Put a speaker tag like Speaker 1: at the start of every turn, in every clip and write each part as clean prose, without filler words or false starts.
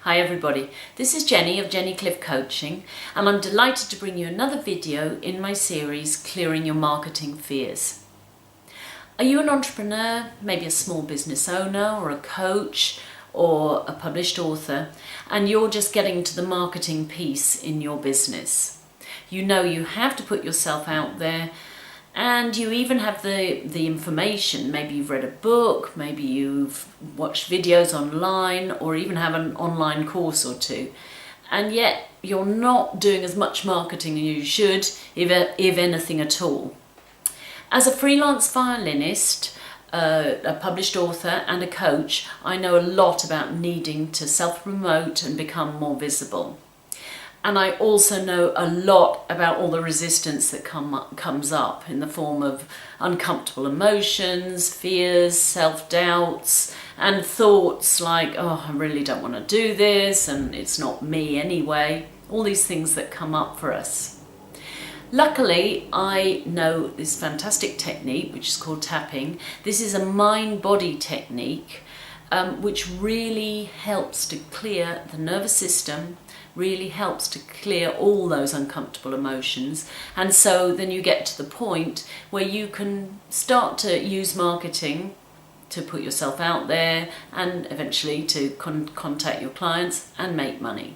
Speaker 1: Hi everybody, this is Jenny of Clift Coaching, and I'm delighted to bring you another video in my series Clearing Your Marketing Fears. Are you an entrepreneur, maybe a small business owner or a coach or a published author, and you're just getting to the marketing piece in your business? You know you have to put yourself out there, and you even have the information. Maybe you've read a book, maybe you've watched videos online, or even have an online course or two, and yet you're not doing as much marketing as you should, if anything at all. As a freelance violinist, a published author and a coach, I know a lot about needing to self-promote and become more visible. And I also know a lot about all the resistance that comes up in the form of uncomfortable emotions, fears, self-doubts, and thoughts like, oh, I really don't want to do this, and it's not me anyway. All these things that come up for us. Luckily, I know this fantastic technique, which is called tapping. This is a mind-body technique, which really helps to clear the nervous system, really helps to clear all those uncomfortable emotions, and so then you get to the point where you can start to use marketing to put yourself out there and eventually to contact your clients and make money.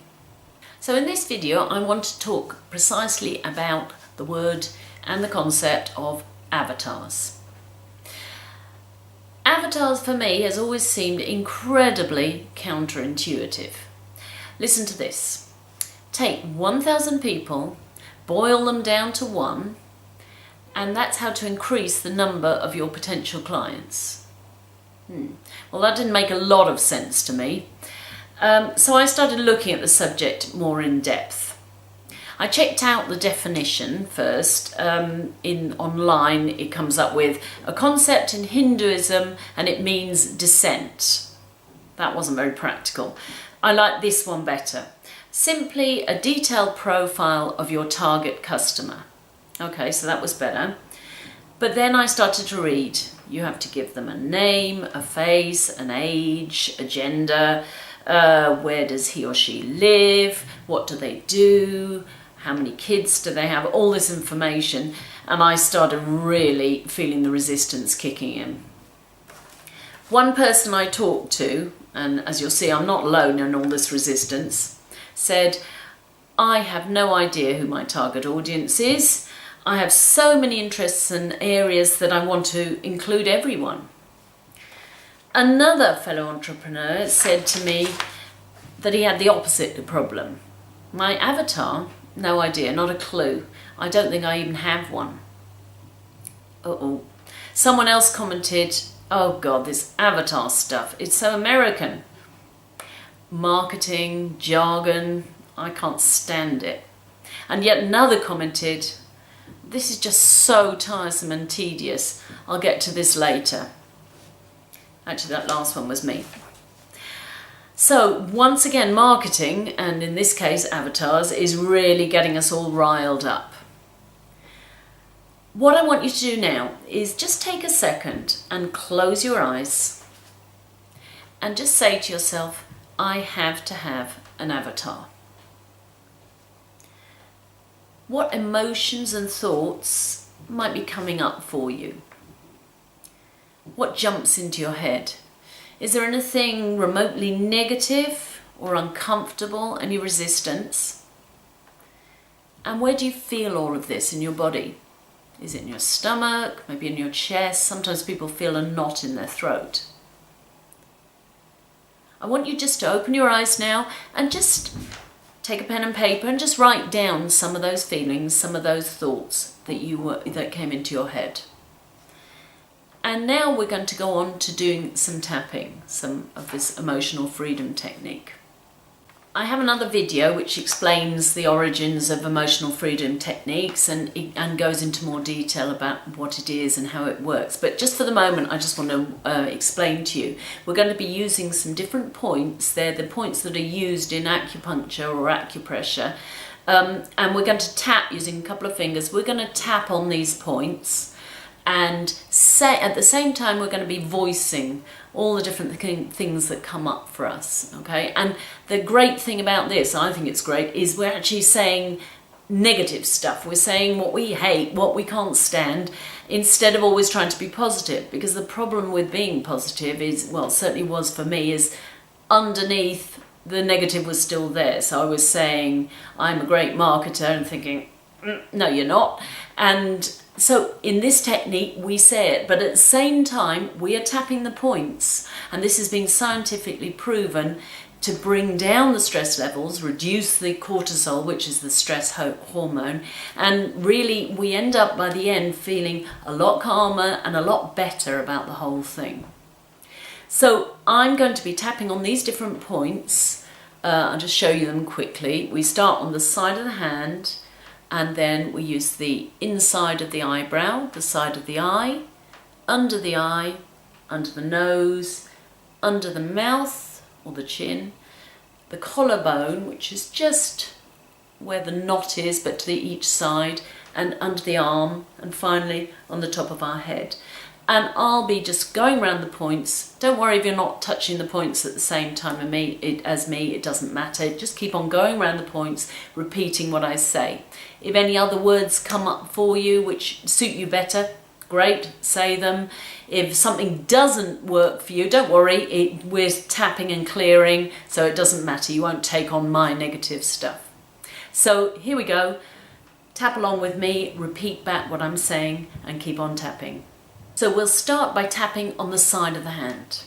Speaker 1: So in this video I want to talk precisely about the word and the concept of avatars. Avatars for me has always seemed incredibly counterintuitive. Listen to this. Take 1,000 people, boil them down to one, and that's how to increase the number of your potential clients. Well, that didn't make a lot of sense to me. So I started looking at the subject more in depth. I checked out the definition first. Online it comes up with a concept in Hinduism and it means descent. That wasn't very practical. I like this one better. Simply a detailed profile of your target customer. Okay, so that was better. But then I started to read. You have to give them a name, a face, an age, a gender, where does he or she live, what do they do, how many kids do they have, all this information, and I started really feeling the resistance kicking in. One person I talked to, and as you'll see I'm not alone in all this resistance, said, I have no idea who my target audience is. I have so many interests and areas that I want to include everyone. Another fellow entrepreneur said to me that he had the opposite problem. My avatar, no idea, not a clue. I don't think I even have one. Uh-oh. Someone else commented, oh God, this avatar stuff, it's so American. Marketing, jargon, I can't stand it. And yet another commented, this is just so tiresome and tedious. I'll get to this later. Actually, that last one was me. So once again, marketing, and in this case avatars, is really getting us all riled up. What I want you to do now is just take a second and close your eyes and just say to yourself, I have to have an avatar. What emotions and thoughts might be coming up for you? What jumps into your head? Is there anything remotely negative or uncomfortable, any resistance? And where do you feel all of this in your body? Is it in your stomach, maybe in your chest? Sometimes people feel a knot in their throat. I want you just to open your eyes now and just take a pen and paper and just write down some of those feelings, some of those thoughts that came into your head. And now we're going to go on to doing some tapping, some of this emotional freedom technique. I have another video which explains the origins of emotional freedom techniques and goes into more detail about what it is and how it works. But just for the moment, I just want to explain to you. We're going to be using some different points. They're the points that are used in acupuncture or acupressure. And we're going to tap using a couple of fingers. We're going to tap on these points and say at the same time we're going to be voicing all the different things that come up for us, okay? And the great thing about this, I think it's great, is we're actually saying negative stuff. We're saying what we hate, what we can't stand, instead of always trying to be positive. Because the problem with being positive is, well, certainly was for me, is underneath the negative was still there. So I was saying I'm a great marketer and thinking, no, you're not. And so in this technique we say it, but at the same time we are tapping the points, and this has been scientifically proven to bring down the stress levels, reduce the cortisol, which is the stress hormone, and really we end up by the end feeling a lot calmer and a lot better about the whole thing. So I'm going to be tapping on these different points. I'll just show you them quickly. We start on the side of the hand, and then we use the inside of the eyebrow, the side of the eye, under the nose, under the mouth or the chin, the collarbone, which is just where the knot is but to each side, and under the arm, and finally on the top of our head. And I'll be just going around the points. Don't worry if you're not touching the points at the same time as me, it doesn't matter. Just keep on going around the points, repeating what I say. If any other words come up for you which suit you better, great, say them. If something doesn't work for you, don't worry, we're tapping and clearing, so it doesn't matter. You won't take on my negative stuff. So here we go. Tap along with me, repeat back what I'm saying, and keep on tapping. So we'll start by tapping on the side of the hand.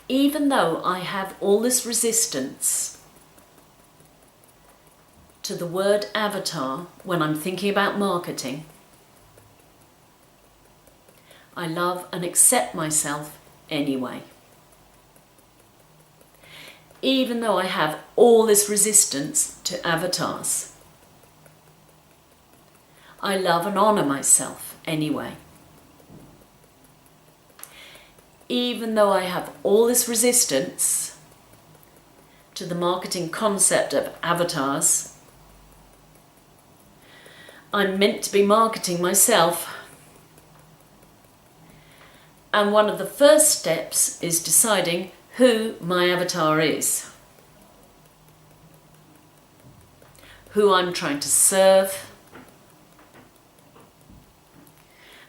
Speaker 1: Even though I have all this resistance to the word avatar when I'm thinking about marketing, I love and accept myself anyway. Even though I have all this resistance to avatars, I love and honour myself anyway. Even though I have all this resistance to the marketing concept of avatars, I'm meant to be marketing myself. And one of the first steps is deciding who my avatar is, who I'm trying to serve,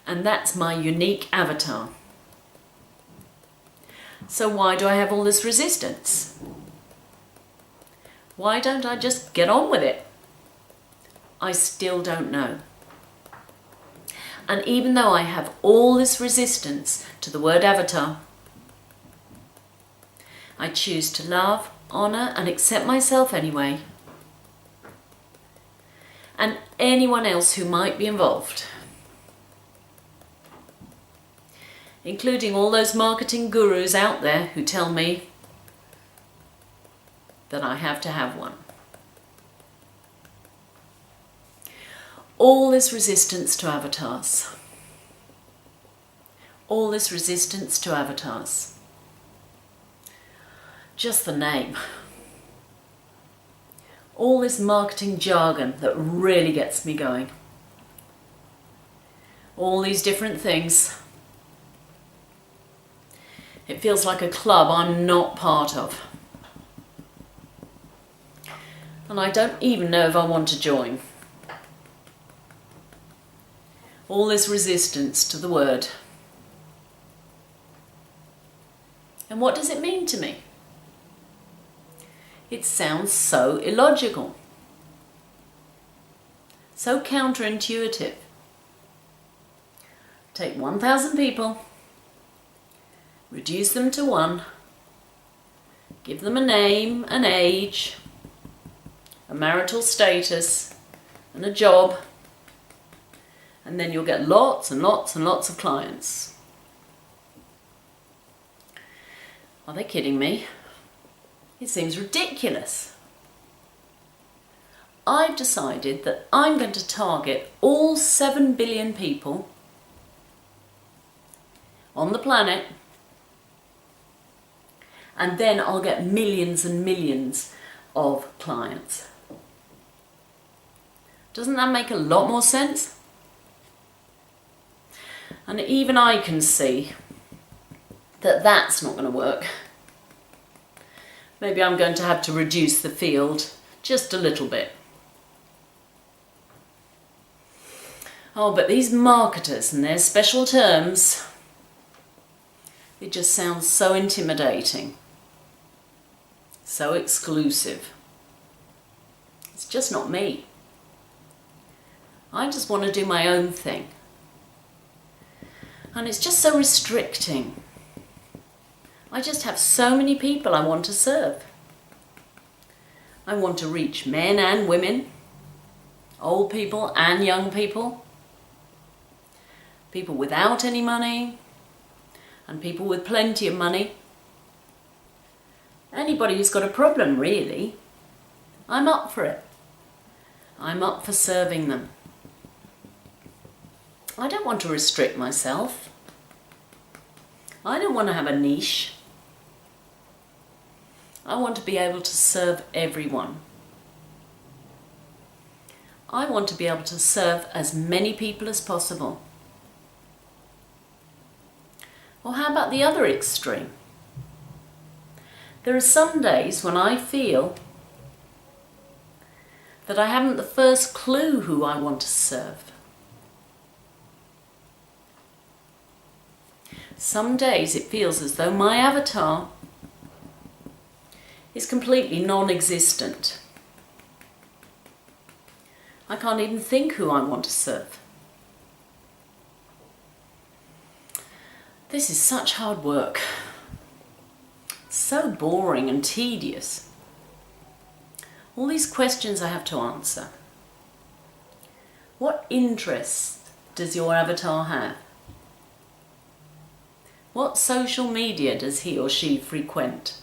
Speaker 1: and that's my unique avatar. So why do I have all this resistance? Why don't I just get on with it? I still don't know. And even though I have all this resistance to the word avatar, I choose to love, honour and accept myself anyway, and anyone else who might be involved, including all those marketing gurus out there who tell me that I have to have one. All this resistance to avatars. All this resistance to avatars. Just the name. All this marketing jargon that really gets me going. All these different things. It feels like a club I'm not part of. And I don't even know if I want to join. All this resistance to the word. And what does it mean to me? It sounds so illogical. So counterintuitive. Take 1,000 people, reduce them to one, give them a name, an age, a marital status, and a job, and then you'll get lots and lots and lots of clients. Are they kidding me? It seems ridiculous. I've decided that I'm going to target all 7 billion people on the planet, and then I'll get millions and millions of clients. Doesn't that make a lot more sense? And even I can see that that's not going to work. Maybe I'm going to have to reduce the field just a little bit. Oh, but these marketers and their special terms, it just sounds so intimidating, so exclusive. It's just not me. I just want to do my own thing. And it's just so restricting. I just have so many people I want to serve. I want to reach men and women, old people and young people, people without any money and people with plenty of money. Anybody who's got a problem, really. I'm up for it. I'm up for serving them. I don't want to restrict myself. I don't want to have a niche. I want to be able to serve everyone. I want to be able to serve as many people as possible. Or how about the other extreme? There are some days when I feel that I haven't the first clue who I want to serve. Some days it feels as though my avatar is completely non-existent. I can't even think who I want to serve. This is such hard work. So boring and tedious. All these questions I have to answer. What interests does your avatar have? What social media does he or she frequent?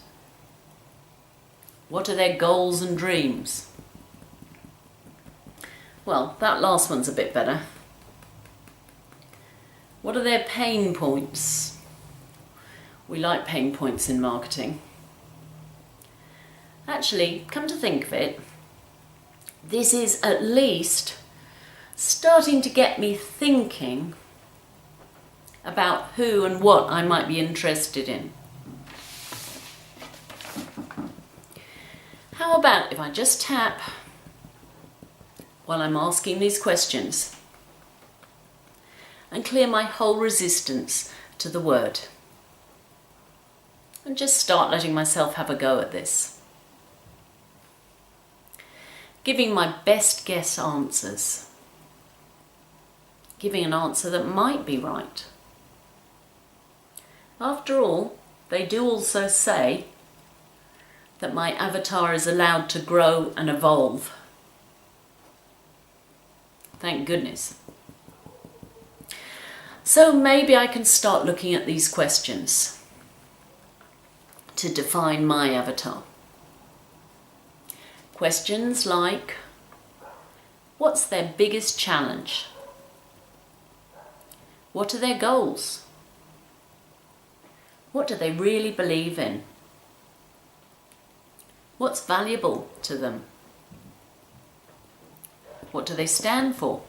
Speaker 1: What are their goals and dreams? Well, that last one's a bit better. What are their pain points? We like pain points in marketing. Actually, come to think of it, this is at least starting to get me thinking about who and what I might be interested in. How about if I just tap while I'm asking these questions and clear my whole resistance to the word and just start letting myself have a go at this. Giving my best guess answers. Giving an answer that might be right. After all, they do also say that my avatar is allowed to grow and evolve. Thank goodness. So maybe I can start looking at these questions to define my avatar. Questions like, what's their biggest challenge? What are their goals? What do they really believe in? What's valuable to them? What do they stand for?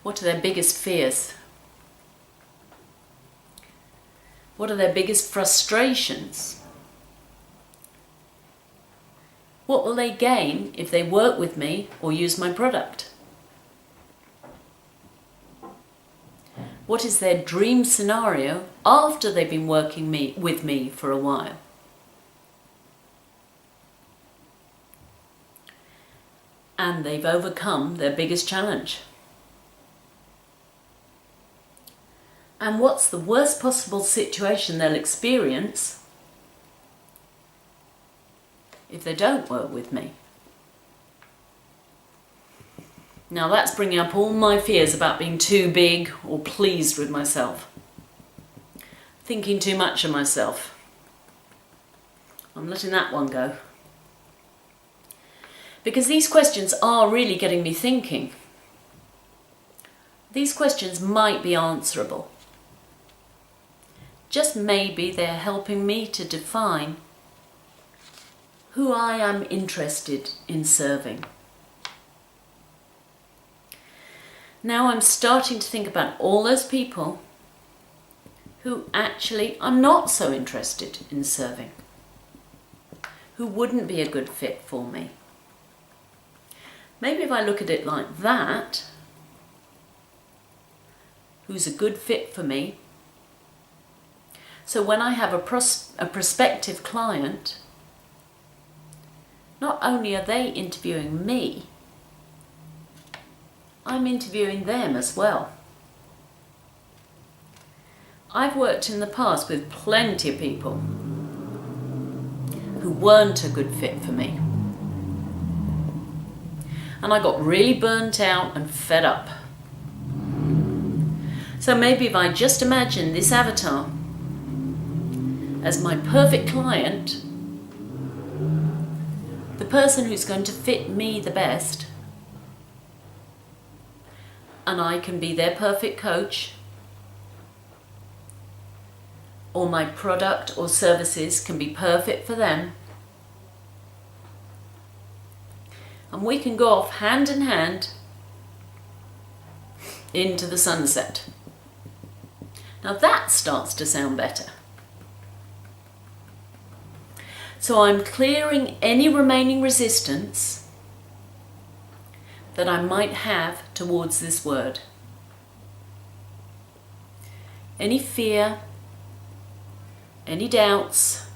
Speaker 1: What are their biggest fears? What are their biggest frustrations? What will they gain if they work with me or use my product? What is their dream scenario after they've been working with me for a while? And they've overcome their biggest challenge. And what's the worst possible situation they'll experience if they don't work with me? Now that's bringing up all my fears about being too big or pleased with myself. Thinking too much of myself. I'm letting that one go. Because these questions are really getting me thinking. These questions might be answerable. Just maybe they're helping me to define who I am interested in serving. Now I'm starting to think about all those people who actually I'm not so interested in serving, who wouldn't be a good fit for me. Maybe if I look at it like that, who's a good fit for me. So when I have a prospective client, not only are they interviewing me, I'm interviewing them as well. I've worked in the past with plenty of people who weren't a good fit for me. And I got really burnt out and fed up. So maybe if I just imagine this avatar as my perfect client, the person who's going to fit me the best, and I can be their perfect coach, or my product or services can be perfect for them, and we can go off hand in hand into the sunset. Now that starts to sound better. So I'm clearing any remaining resistance that I might have towards this word. Any fear, any doubts,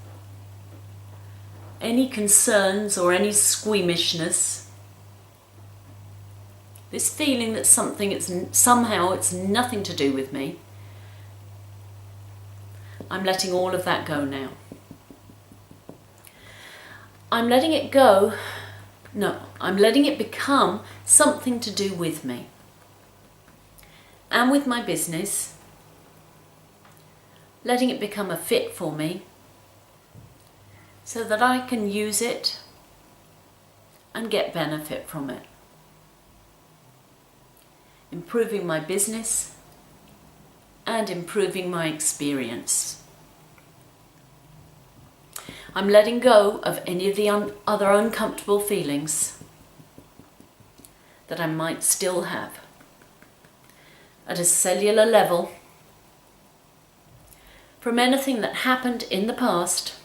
Speaker 1: any concerns or any squeamishness, this feeling that somehow it's nothing to do with me, I'm letting all of that go now. I'm letting it go. No, I'm letting it become something to do with me and with my business, letting it become a fit for me so that I can use it and get benefit from it. Improving my business and improving my experience. I'm letting go of any of the other uncomfortable feelings that I might still have at a cellular level from anything that happened in the past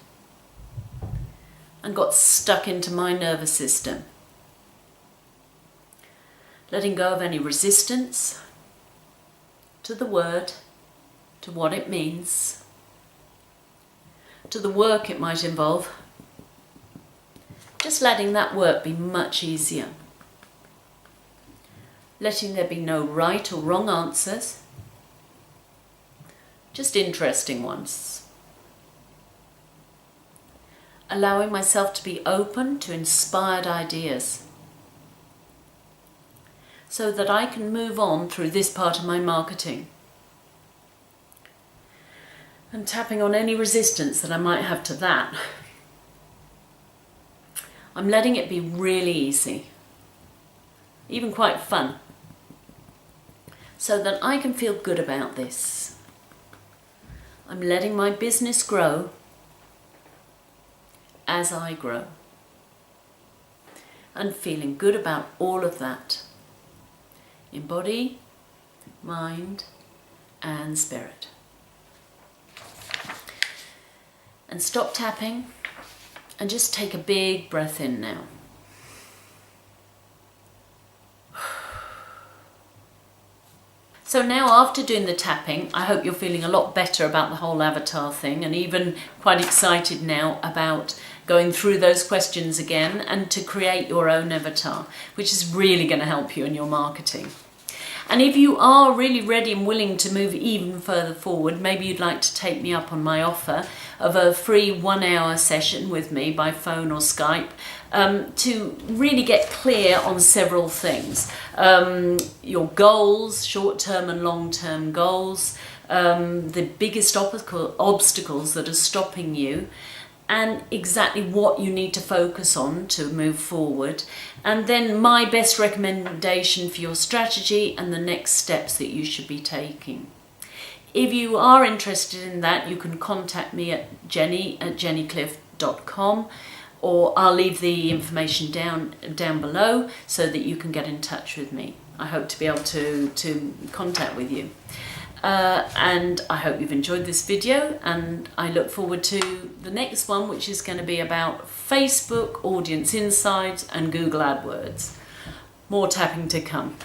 Speaker 1: and got stuck into my nervous system. Letting go of any resistance to the word, to what it means, to the work it might involve. Just letting that work be much easier. Letting there be no right or wrong answers, just interesting ones. Allowing myself to be open to inspired ideas so that I can move on through this part of my marketing. And tapping on any resistance that I might have to that. I'm letting it be really easy, even quite fun, so that I can feel good about this. I'm letting my business grow as I grow, and feeling good about all of that in body, mind, and spirit. And stop tapping and just take a big breath in now. So now, after doing the tapping, I hope you're feeling a lot better about the whole avatar thing, and even quite excited now about going through those questions again and to create your own avatar, which is really going to help you in your marketing. And if you are really ready and willing to move even further forward, maybe you'd like to take me up on my offer of a free 1-hour session with me by phone or Skype to really get clear on several things. Your goals, short-term and long-term goals, the biggest obstacles that are stopping you, and exactly what you need to focus on to move forward, and then my best recommendation for your strategy and the next steps that you should be taking. If you are interested in that, you can contact me at jenny@jennyclift.com, or I'll leave the information down below so that you can get in touch with me. I hope to be able to contact with you. And I hope you've enjoyed this video, and I look forward to the next one, which is going to be about Facebook audience insights and Google AdWords. More tapping to come.